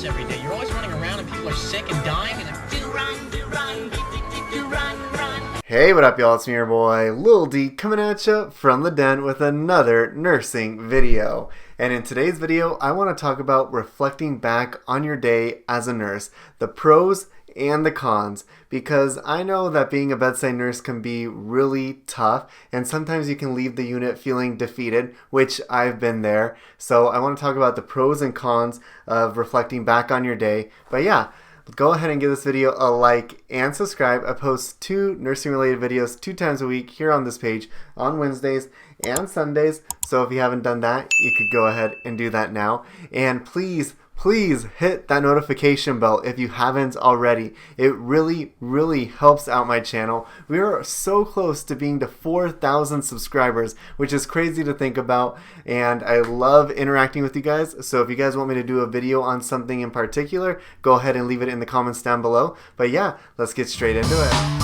nurse every day. You're always running around and people are sick and dying and do run, run. Hey, what up y'all, it's me, your boy, Lil D, coming at you from the den with another nursing video. And in today's video, I want to talk about reflecting back on your day as a nurse, the pros and the cons, because I know that being a bedside nurse can be really tough and sometimes you can leave the unit feeling defeated, which I've been there. So I want to talk about the pros and cons of reflecting back on your day. But yeah, go ahead and give this video a like and subscribe. I post 2 nursing related videos 2 times a week here on this page on Wednesdays and Sundays. So if you haven't done that, you could go ahead and do that now. And please hit that notification bell if you haven't already. It really helps out my channel. We are so close to being to 4,000 subscribers, which is crazy to think about, and I love interacting with you guys. So if you guys want me to do a video on something in particular, go ahead and leave it in the comments down below. But yeah, let's get straight into it.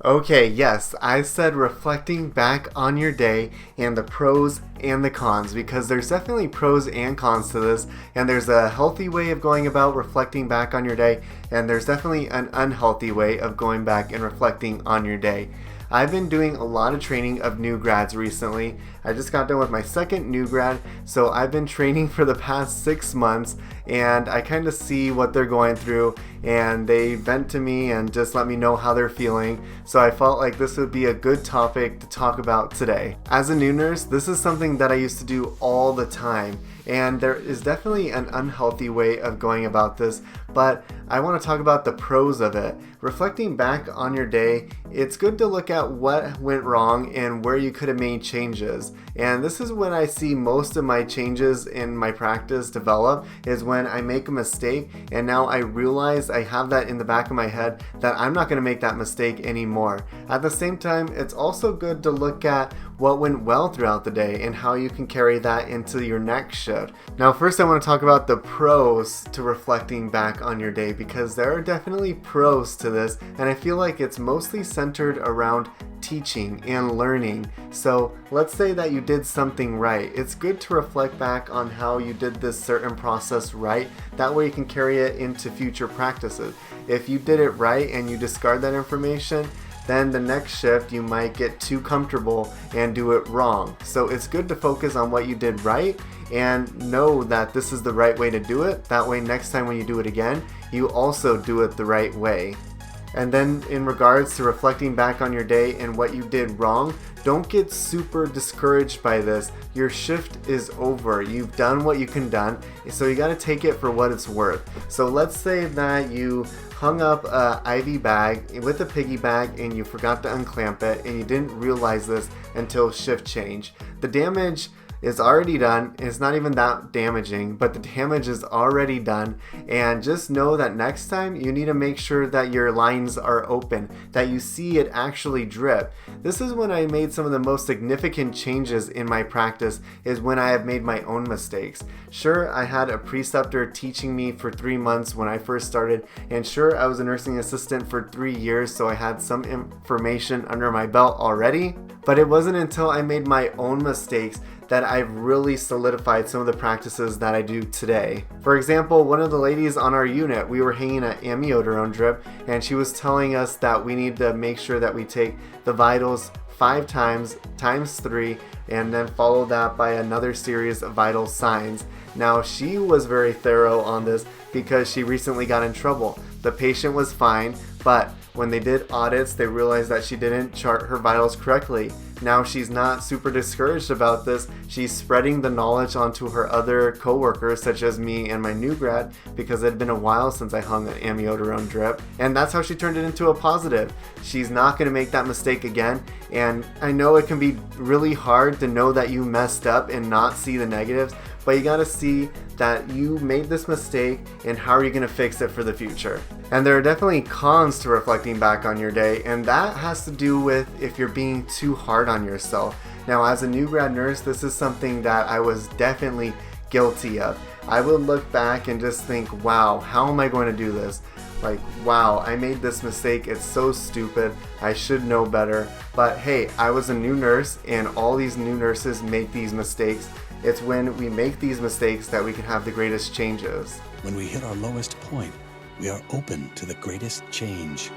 Okay, yes, I said reflecting back on your day and the pros and the cons, because there's definitely pros and cons to this, and there's a healthy way of going about reflecting back on your day, and there's definitely an unhealthy way of going back and reflecting on your day. I've been doing a lot of training of new grads recently. I just got done with my second new grad, so I've been training for the past 6 months, and I kind of see what they're going through, and they vent to me and just let me know how they're feeling. So I felt like this would be a good topic to talk about today. As a new nurse, this is something that I used to do all the time, and there is definitely an unhealthy way of going about this, but I want to talk about the pros of it. Reflecting back on your day, it's good to look at what went wrong and where you could have made changes. And this is when I see most of my changes in my practice develop, is when I make a mistake and now I realize I have that in the back of my head that I'm not going to make that mistake anymore. At the same time, it's also good to look at what went well throughout the day and how you can carry that into your next shift. Now first I want to talk about the pros to reflecting back on your day, because there are definitely pros to this, and I feel like it's mostly centered around teaching and learning. So let's say that you did something right. It's good to reflect back on how you did this certain process right. That way you can carry it into future practices. If you did it right and you discard that information, then the next shift you might get too comfortable and do it wrong. So it's good to focus on what you did right and know that this is the right way to do it. That way next time when you do it again, you also do it the right way. And then in regards to reflecting back on your day and what you did wrong, don't get super discouraged by this. Your shift is over. You've done what you can done, so you got to take it for what it's worth. So let's say that you hung up a IV bag with a piggy bag and you forgot to unclamp it and you didn't realize this until shift change. The damage is already done. It's not even that damaging, but the damage is already done, and just know that next time you need to make sure that your lines are open, that you see it actually drip. This is when I made some of the most significant changes in my practice, is when I have made my own mistakes. Sure, I had a preceptor teaching me for 3 months when I first started, and sure, I was a nursing assistant for 3 years, so I had some information under my belt already, but it wasn't until I made my own mistakes that I've really solidified some of the practices that I do today. For example, one of the ladies on our unit, we were hanging an amiodarone drip, and she was telling us that we need to make sure that we take the vitals 5 times, times 3, and then follow that by another series of vital signs. Now, she was very thorough on this because she recently got in trouble. The patient was fine, but when they did audits, they realized that she didn't chart her vitals correctly. Now she's not super discouraged about this. She's spreading the knowledge onto her other coworkers, such as me and my new grad, because it had been a while since I hung an amiodarone drip. And that's how she turned it into a positive. She's not going to make that mistake again. And I know it can be really hard to know that you messed up and not see the negatives, but you gotta see that you made this mistake and how are you gonna fix it for the future. And there are definitely cons to reflecting back on your day, and that has to do with if you're being too hard on yourself. Now, as a new grad nurse, this is something that I was definitely guilty of. I would look back and just think, wow, how am I going to do this? like, wow, I made this mistake, it's so stupid, I should know better. But hey, I was a new nurse, and all these new nurses make these mistakes. It's when we make these mistakes that we can have the greatest changes. When we hit our lowest point, we are open to the greatest change.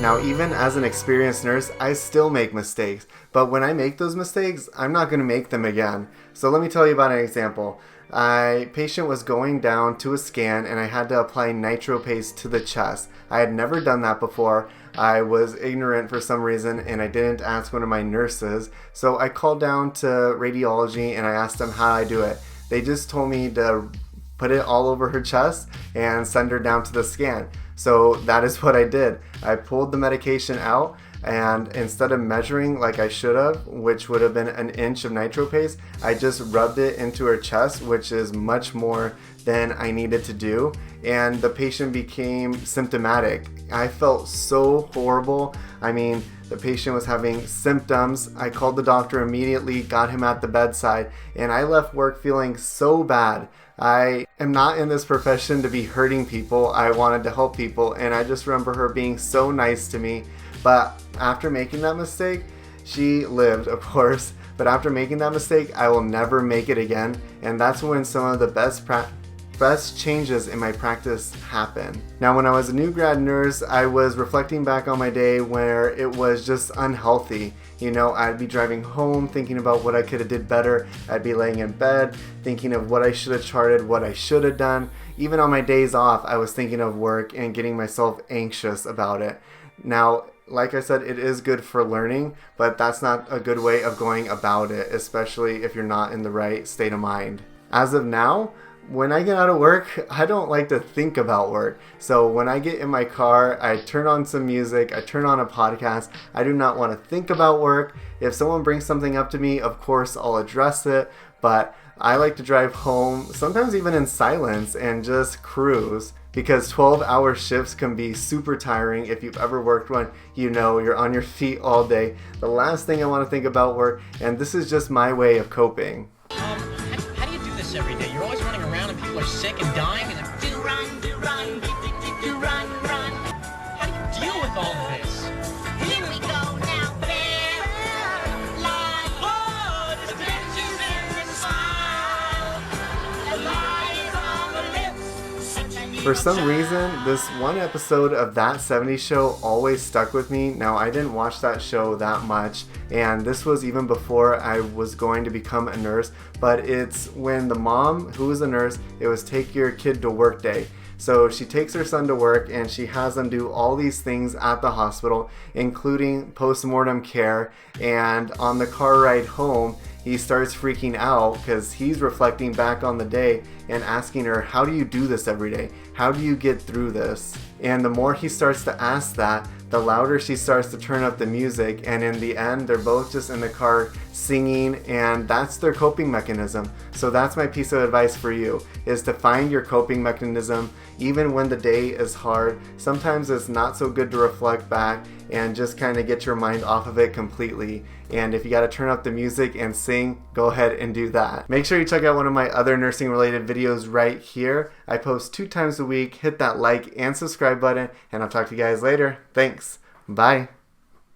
Now, even as an experienced nurse, I still make mistakes. But when I make those mistakes, I'm not going to make them again. So let me tell you about an example. A patient was going down to a scan, and I had to apply nitro paste to the chest. I had never done that before. I was ignorant for some reason, and I didn't ask one of my nurses. So I called down to radiology, and I asked them how I do it. They just told me to put it all over her chest and send her down to the scan. So that is what I did. I pulled the medication out, and instead of measuring like I should have, which would have been an inch of nitro paste, I just rubbed it into her chest, which is much more than I needed to do, and the patient became symptomatic. I felt so horrible. I mean, the patient was having symptoms. I called the doctor immediately, got him at the bedside, and I left work feeling so bad. I am not in this profession to be hurting people. I wanted to help people, and I just remember her being so nice to me. But after making that mistake, she lived, of course, but after making that mistake, I will never make it again, and that's when some of the best changes in my practice happen. Now, when I was a new grad nurse, I was reflecting back on my day where it was just unhealthy. You know, I'd be driving home thinking about what I could have did better. I'd be laying in bed thinking of what I should have charted, what I should have done. Even on my days off, I was thinking of work and getting myself anxious about it. Now, like I said, it is good for learning, but that's not a good way of going about it, especially if you're not in the right state of mind. As of now, when I get out of work, I don't like to think about work. So when I get in my car, I turn on some music, I turn on a podcast. I do not want to think about work. If someone brings something up to me, of course, I'll address it. But I like to drive home, sometimes even in silence, and just cruise. Because 12-hour shifts can be super tiring. If you've ever worked one, you know you're on your feet all day. The last thing I want to think about work, and this is just my way of coping. How do you do this every day? You're always running around and people are sick and dying and do run, run. How do you deal with all of this? Here we go now, bear. Live. Oh, the tension in the smile. The lies on the lips. For some reason, this one episode of That 70s Show always stuck with me. Now, I didn't watch that show that much, and this was even before I was going to become a nurse, but it's when the mom, who was a nurse, it was take your kid to work day. So she takes her son to work, and she has them do all these things at the hospital, including post-mortem care, and on the car ride home, he starts freaking out because he's reflecting back on the day and asking her, how do you do this every day? How do you get through this? And the more he starts to ask that, the louder she starts to turn up the music, and in the end, they're both just in the car singing, and that's their coping mechanism. So that's my piece of advice for you, is to find your coping mechanism, even when the day is hard. Sometimes it's not so good to reflect back and just kind of get your mind off of it completely. And if you got to turn up the music and sing, go ahead and do that. Make sure you check out one of my other nursing related videos right here. I post 2 times a week. Hit that like and subscribe button, and I'll talk to you guys later. Thanks. Bye.